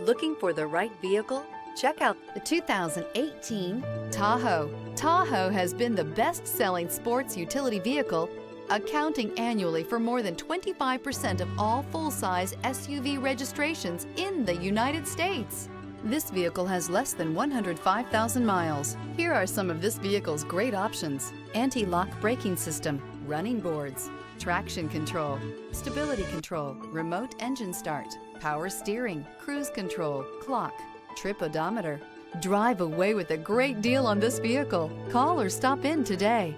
Looking for the right vehicle? Check out the 2018 Tahoe. Tahoe has been the best-selling sports utility vehicle, accounting annually for more than 25% of all full-size SUV registrations in the United States. This vehicle has less than 105,000 miles. Here are some of this vehicle's great options: anti-lock braking system, running boards, traction control, stability control, remote engine start, power steering, cruise control, clock, trip odometer. Drive away with a great deal on this vehicle. Call or stop in today.